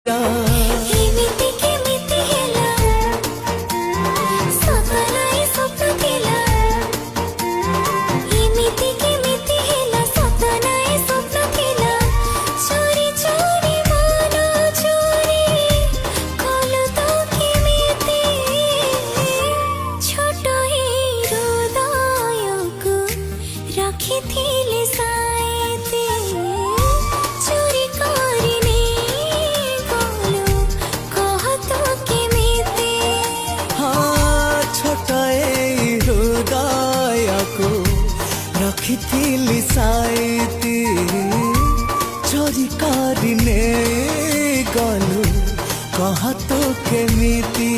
ଏମିତି କେମିତି ହେଲା ସପନାଏ ସ୍ୱପ୍ନ ଥିଲା ଏମିତି କେମିତି ହେଲା ସପନାଏ ସ୍ୱପ୍ନ ଥିଲା ଚୋରି ଚୋରି ମନ ଚୋରି କଲୁ ତ କେମିତି ଛୋଟ ହୃଦୟକୁ ରଖିଥିଲି ସାଇତି ଚୋରି କରିନି ଗଲୁ କହ ତୁ କେମିତି हाँ छोटा हृदय को रखी साइती चोरी करने गलु कह तो केमिती।